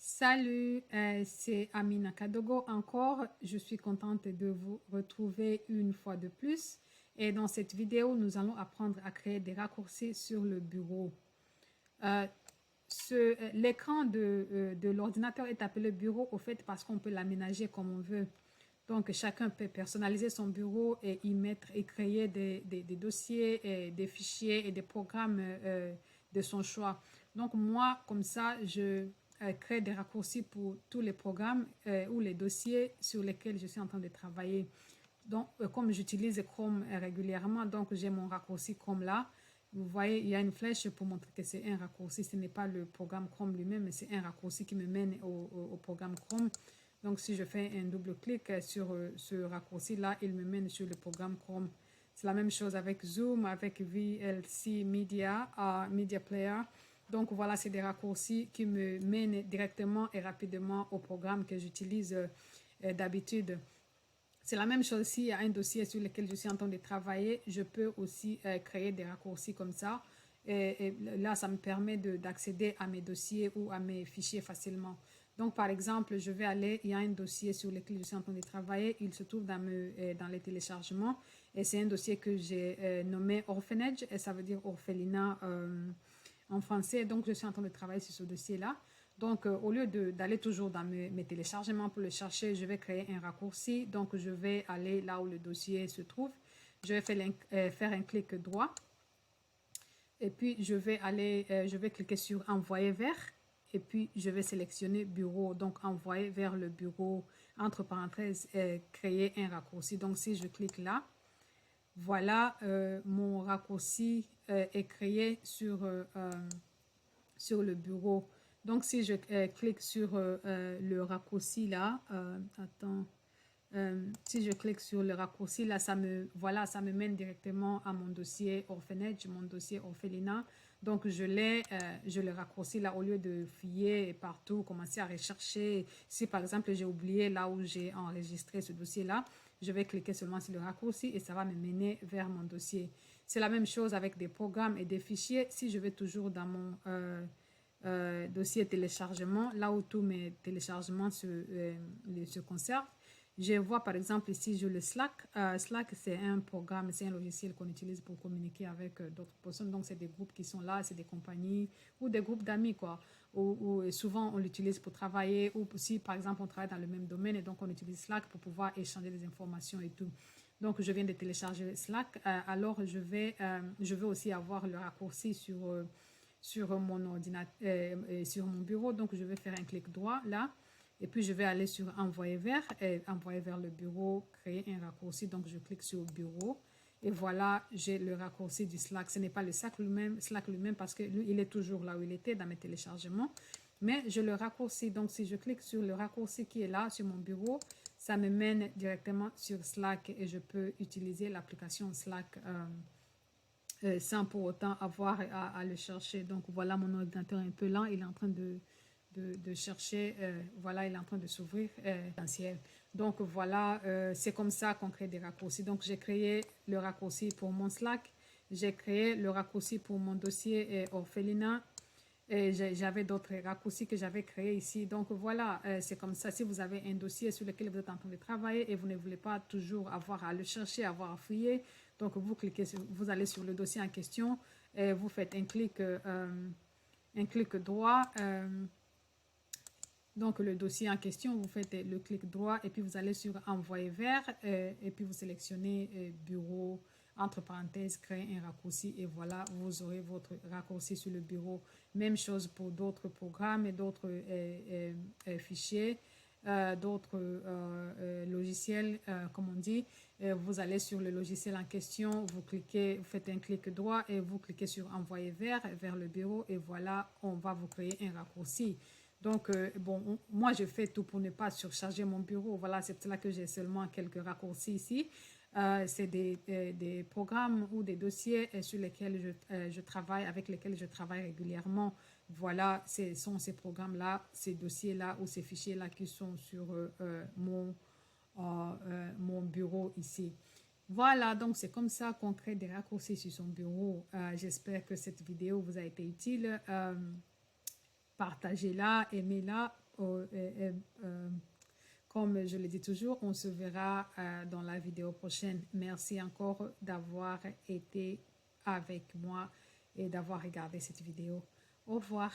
Salut, c'est Amina Kadogo encore. Je suis contente de vous retrouver une fois de plus. Et dans cette vidéo, nous allons apprendre à créer des raccourcis sur le bureau. Euh, L'écran de l'ordinateur est appelé bureau au fait parce qu'on peut l'aménager comme on veut. Donc, chacun peut personnaliser son bureau et y mettre et créer des dossiers, et des fichiers et des programmes de son choix. Donc, moi, comme ça, je crée des raccourcis pour tous les programmes ou les dossiers sur lesquels je suis en train de travailler. Donc, comme j'utilise Chrome régulièrement, donc j'ai mon raccourci Chrome là. Vous voyez, il y a une flèche pour montrer que c'est un raccourci. Ce n'est pas le programme Chrome lui-même, mais c'est un raccourci qui me mène au programme Chrome. Donc, si je fais un double clic sur ce raccourci-là, il me mène sur le programme Chrome. C'est la même chose avec Zoom, avec VLC Media, Media Player. Donc, voilà, c'est des raccourcis qui me mènent directement et rapidement au programme que j'utilise d'habitude. C'est la même chose s'il y a un dossier sur lequel je suis en train de travailler, je peux aussi créer des raccourcis comme ça. Et là, ça me permet d'accéder à mes dossiers ou à mes fichiers facilement. Donc, par exemple, je vais aller, il y a un dossier sur lequel je suis en train de travailler, il se trouve dans les téléchargements. Et c'est un dossier que j'ai nommé Orphanage, et ça veut dire orphelinat en français. Donc, je suis en train de travailler sur ce dossier-là. Donc, au lieu d'aller toujours dans mes téléchargements pour le chercher, je vais créer un raccourci. Donc, je vais aller là où le dossier se trouve. Je vais faire un clic droit. Et puis, je vais cliquer sur envoyer vers. Et puis, je vais sélectionner bureau. Donc, envoyer vers le bureau, entre parenthèses, créer un raccourci. Donc, si je clique là, voilà, mon raccourci est créé sur le bureau. Donc, si je clique sur le raccourci là, si je clique sur le raccourci là, ça me mène directement à mon dossier orphanage, mon dossier orphelinat. Donc, je le raccourcis là au lieu de fouiller partout, commencer à rechercher. Si par exemple, j'ai oublié là où j'ai enregistré ce dossier là, je vais cliquer seulement sur le raccourci et ça va me mener vers mon dossier. C'est la même chose avec des programmes et des fichiers. Si je vais toujours dans mon dossier téléchargement, là où tous mes téléchargements se conservent. Je vois par exemple ici, je le Slack. Slack, c'est un programme, c'est un logiciel qu'on utilise pour communiquer avec d'autres personnes. Donc, c'est des groupes qui sont là, c'est des compagnies ou des groupes d'amis, quoi. Ou souvent, on l'utilise pour travailler ou si, par exemple, on travaille dans le même domaine et donc on utilise Slack pour pouvoir échanger des informations et tout. Donc, je viens de télécharger Slack. Alors, je veux aussi avoir le raccourci sur mon ordinateur, sur mon bureau. Donc, je vais faire un clic droit là. Et puis, je vais aller sur envoyer vers le bureau, créer un raccourci. Donc, je clique sur bureau. Et voilà, j'ai le raccourci du Slack. Ce n'est pas le Slack lui-même parce qu'il est toujours là où il était dans mes téléchargements. Mais je le raccourcis. Donc, si je clique sur le raccourci qui est là sur mon bureau, ça me mène directement sur Slack et je peux utiliser l'application Slack sans pour autant avoir à le chercher. Donc, voilà, mon ordinateur est un peu lent. Il est en train de chercher. Voilà, il est en train de s'ouvrir. Donc, voilà, c'est comme ça qu'on crée des raccourcis. Donc, j'ai créé le raccourci pour mon Slack. J'ai créé le raccourci pour mon dossier orphelinat. Et j'avais d'autres raccourcis que j'avais créés ici. Donc voilà, c'est comme ça. Si vous avez un dossier sur lequel vous êtes en train de travailler et vous ne voulez pas toujours avoir à le chercher, avoir à fouiller, donc vous allez sur le dossier en question et vous faites un clic droit. Donc le dossier en question, vous faites le clic droit et puis vous allez sur envoyer vers et puis vous sélectionnez bureau, entre parenthèses, créer un raccourci et voilà, vous aurez votre raccourci sur le bureau. Même chose pour d'autres programmes et d'autres fichiers, d'autres logiciels, comme on dit. Vous allez sur le logiciel en question, vous faites un clic droit et vous cliquez sur envoyer vers le bureau et voilà, on va vous créer un raccourci. Donc, bon, moi, je fais tout pour ne pas surcharger mon bureau. Voilà, c'est pour cela que j'ai seulement quelques raccourcis ici. C'est des programmes ou des dossiers sur lesquels je travaille, avec lesquels je travaille régulièrement. Voilà, ce sont ces programmes-là, ces dossiers-là ou ces fichiers-là qui sont sur mon bureau ici. Voilà, donc c'est comme ça qu'on crée des raccourcis sur son bureau. J'espère que cette vidéo vous a été utile. Partagez-la, aimez-la, Comme je le dis toujours, on se verra dans la vidéo prochaine. Merci encore d'avoir été avec moi et d'avoir regardé cette vidéo. Au revoir.